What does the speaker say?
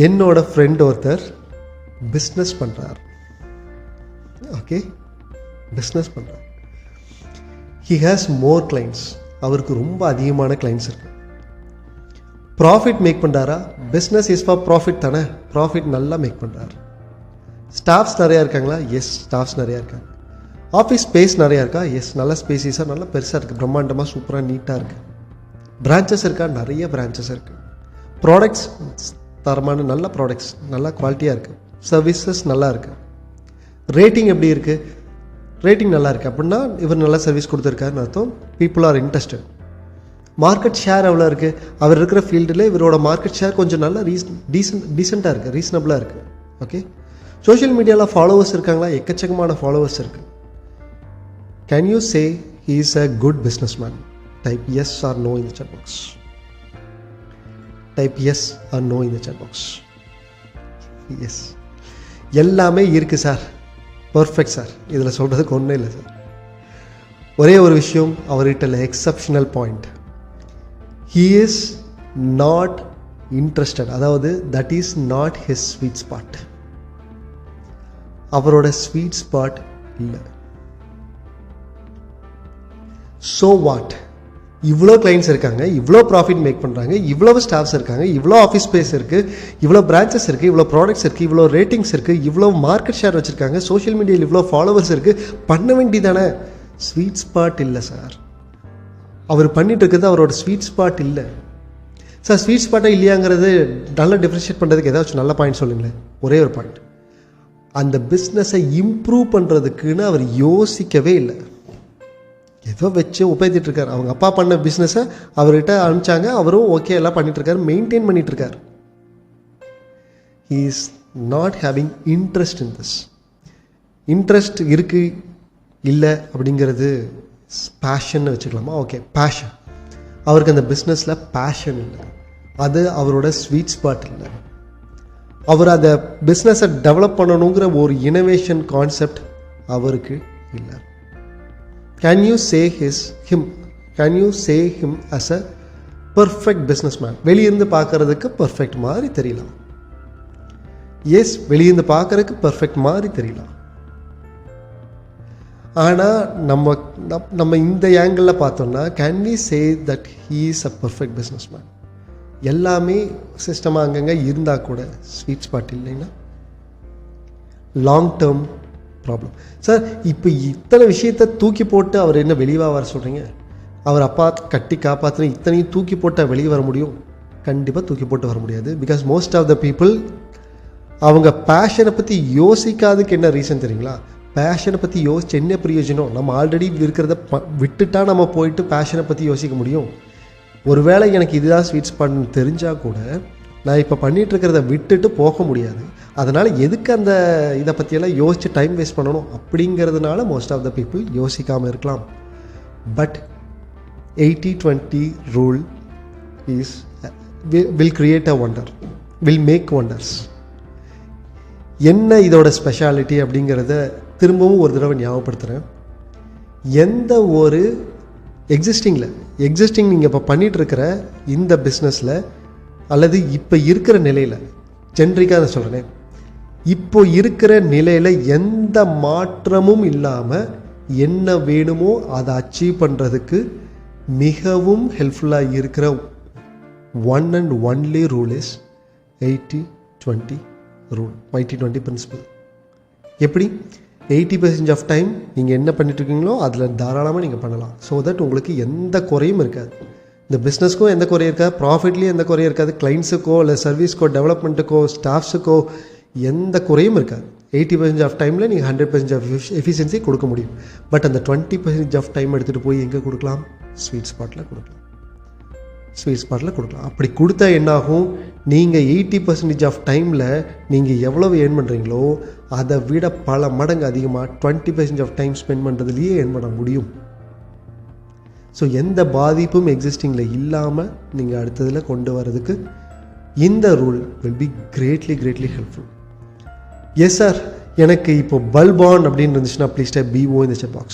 என்னோட ஃப்ரெண்ட் ஒருத்தர் பிஸ்னஸ் பண்ணுறார். ஓகே, பிஸ்னஸ் பண்ணுறார். He has more clients. அவருக்கு ரொம்ப அதிகமான கிளைண்ட்ஸ் இருக்கு. ப்ராஃபிட் மேக் பண்ணுறாரா? பிஸ்னஸ் இஸ் ஃபார் ப்ராஃபிட் தானே. ப்ராஃபிட் நல்லா மேக் பண்ணுறாரு. ஸ்டாஃப்ஸ் நிறையா இருக்காங்களா? எஸ், ஸ்டாஃப்ஸ் நிறையா இருக்காங்க. ஆஃபீஸ் ஸ்பேஸ் நிறையா இருக்கா? எஸ், நல்ல ஸ்பேசிஸாக நல்லா பெருசாக இருக்குது, பிரம்மாண்டமாக சூப்பராக நீட்டாக இருக்குது. பிரான்ச்சஸ் இருக்கா? நிறைய பிரான்ச்சஸ் இருக்குது. ப்ராடக்ட்ஸ் தரமான நல்ல ப்ராடக்ட்ஸ், நல்லா குவாலிட்டியாக இருக்குது. சர்வீசஸ் நல்லா இருக்குது. ரேட்டிங் எப்படி இருக்குது? ரேட்டிங் நல்லா இருக்குது அப்படின்னா இவர் நல்லா சர்வீஸ் கொடுத்துருக்காருன்னு அர்த்தம். People are interested. Market share எவ்வளோ இருக்குது? அவர் இருக்கிற ஃபீல்டில் இவரோட மார்க்கெட் ஷேர் கொஞ்சம் நல்லா டீசெண்டாக இருக்குது, ரீசனபிளாக இருக்குது. ஓகே, சோஷியல் மீடியாவில் ஃபாலோவர்ஸ் இருக்காங்களா? எக்கச்சக்கமான ஃபாலோவர்ஸ் இருக்குது. Can you say he is a good businessman? Type yes or no in the chat box. Type yes or no in the chat box. Yes, எல்லாமே இருக்குது சார், பர்ஃபெக்ட் சார், இதில் சொல்கிறதுக்கு ஒன்றும் இல்லை sir. ஒரே ஒரு விஷயம் அவர்கிட்ட exceptional point, he is not interested. அதாவது that is not his sweet spot. அவரோட ஸ்வீட் ஸ்பாட் இல்லை. So what? இவ்வளோ கிளைண்ட்ஸ் இருக்காங்க, இவ்வளோ ப்ராஃபிட் மேக் பண்ணுறாங்க, இவ்வளோ ஸ்டாஃப்ஸ் இருக்காங்க, இவ்வளோ ஆஃபீஸ் ஸ்பேஸ் இருக்குது, இவ்வளோ பிரான்ச்சஸ் இருக்குது, இவ்வளோ ப்ராடக்ட்ஸ் இருக்குது, இவ்வளோ ரேட்டிங்ஸ் இருக்குது, இவ்வளோ மார்க்கெட் ஷேர் வச்சுருக்காங்க, சோஷியல் மீடியாவில் இவ்வளோ ஃபாலோவர்ஸ் இருக்குது, பண்ண வேண்டியதானே? ஸ்வீட் ஸ்பாட் இல்லை சார். அவர் பண்ணிட்டு இருக்கிறது அவரோட ஸ்வீட் ஸ்பாட் இல்லை சார். ஸ்வீட் ஸ்பாட்டாக இல்லையாங்கிறது நல்லா டிஃப்ரென்ஷியேட் பண்ணுறதுக்கு ஏதாச்சும் நல்ல பாயிண்ட் சொல்லுங்களேன். ஒரே ஒரு பாயிண்ட், அந்த பிஸ்னஸை இம்ப்ரூவ் பண்ணுறதுக்குன்னு அவர் யோசிக்கவே இல்லை. ஏதோ வச்சு உபயோகித்துட்ருக்கார். அவங்க அப்பா பண்ண பிஸ்னஸை அவர்கிட்ட அனுப்பிச்சாங்க, அவரும் ஓகே எல்லாம் பண்ணிகிட்ருக்காரு, மெயின்டைன் பண்ணிகிட்ருக்கார். He is not having interest in this. Interest இருக்குது இல்லை அப்படிங்கிறது பேஷன்னு வச்சுக்கலாமா? Okay, passion. அவருக்கு அந்த பிஸ்னஸில் பேஷன் இல்லை, அது அவரோட ஸ்வீட் ஸ்பாட் இல்லை. அவர் அந்த பிஸ்னஸை டெவலப் பண்ணணுங்கிற ஒரு இனோவேஷன் கான்செப்ட் அவருக்கு இல்லை. Can you say him as a perfect businessman? வெளியிருந்து பார்க்கறதுக்கு பர்ஃபெக்ட் மாதிரி தெரியலாம். எஸ், வெளியிருந்து பார்க்கறதுக்கு பர்ஃபெக்ட் மாதிரி தெரியலாம். ஆனால் நம்ம இந்த ஆங்கிளில் பார்த்தோம்னா can we say that he is a perfect businessman? எல்லாமே சிஸ்டமாக அங்கங்கே இருந்தால் கூட ஸ்வீட் ஸ்பாட் இல்லைன்னா லாங் டேர்ம் ப்ராப்ளம். சார், இப்போ இத்தனை விஷயத்தை தூக்கி போட்டு அவர் என்ன வெளியே வர சொல்கிறீங்க? அவர் அப்பா கட்டி காப்பாற்றின இத்தனையும் தூக்கி போட்டால் வெளியே வர முடியும்? கண்டிப்பாக தூக்கி போட்டு வர முடியாது. Because most of the people அவங்க பேஷனை பற்றி யோசிக்காதுக்கு என்ன ரீசன் தெரியுங்களா? பேஷனை பற்றி யோசிச்சு என்ன பிரயோஜனம்? நம்ம ஆல்ரெடி இருக்கிறத விட்டுட்டா நம்ம போயிட்டு பேஷனை பற்றி யோசிக்க முடியும். ஒருவேளை எனக்கு இதுதான் ஸ்வீட் ஸ்பாட்னு தெரிஞ்சால் கூட நான் இப்போ பண்ணிகிட்ருக்கிறத விட்டுட்டு போக முடியாது. அதனால் எதுக்கு அந்த இதை பற்றியெல்லாம் யோசித்து டைம் வேஸ்ட் பண்ணணும் அப்படிங்கிறதுனால மோஸ்ட் ஆஃப் த பீப்புள் யோசிக்காமல் இருக்கலாம். But 80-20 rule is will create a wonder, will make wonders. என்ன இதோட ஸ்பெஷாலிட்டி அப்படிங்கிறத திரும்பவும் ஒரு தடவை ஞாபகப்படுத்துகிறேன். எந்த ஒரு எக்ஸிஸ்டிங் நீங்கள் இப்போ பண்ணிகிட்ருக்கிற இந்த பிஸ்னஸில் அல்லது இப்போ இருக்கிற நிலையில், ஜென்ரிக்காக நான் சொல்கிறேன், இப்போ இருக்கிற நிலையில் எந்த மாற்றமும் இல்லாமல் என்ன வேணுமோ அதை அச்சீவ் பண்ணுறதுக்கு மிகவும் ஹெல்ப்ஃபுல்லாக இருக்கிற one and only rule is 80-20 rule, 80-20 principle. எப்படி? 80% ஆஃப் டைம் நீங்கள் என்ன பண்ணிட்டுருக்கீங்களோ அதில் தாராளமாக நீங்கள் பண்ணலாம். ஸோ தட் உங்களுக்கு எந்த குறையும் இருக்காது. இந்த பிஸ்னஸ்க்கும் எந்த குறையும் இருக்காது, ப்ராஃபிட்லேயும் எந்த குறையும் இருக்காது, கிளைண்ட்ஸுக்கோ இல்லை சர்வீஸ்க்கோ டெவலப்மெண்ட்டுக்கோ ஸ்டாஃப்ஸுக்கோ எந்த குறையும் இருக்காது. 80% ஆஃப் டைமில் நீங்கள் 100% ஆஃப் எஃபிஷியன்சி கொடுக்க முடியும். பட் அந்த 20% ஆஃப் டைம் எடுத்துகிட்டு போய் எங்கே கொடுக்கலாம்? ஸ்வீட் ஸ்பாட்டில் கொடுக்கலாம். அப்படி கொடுத்தா என்னாகும்? நீங்கள் 80% ஆஃப் டைமில் நீங்கள் எவ்வளவு ஏர்ன் பண்ணுறீங்களோ அதை விட பல மடங்கு அதிகமாக 20% ஆஃப் டைம் ஸ்பெண்ட் பண்ணுறதுலேயே ஏர்ன் பண்ண முடியும். ஸோ எந்த பாதிப்பும் எக்ஸிஸ்டிங்கில் இல்லாமல் நீங்கள் அடுத்ததில் கொண்டு வரதுக்கு இந்த rule will be greatly helpful. Yes sir, எனக்கு இப்போ பல்ப் ஆன் அப்படின்னு இருந்துச்சுன்னா please type BO in the chat box.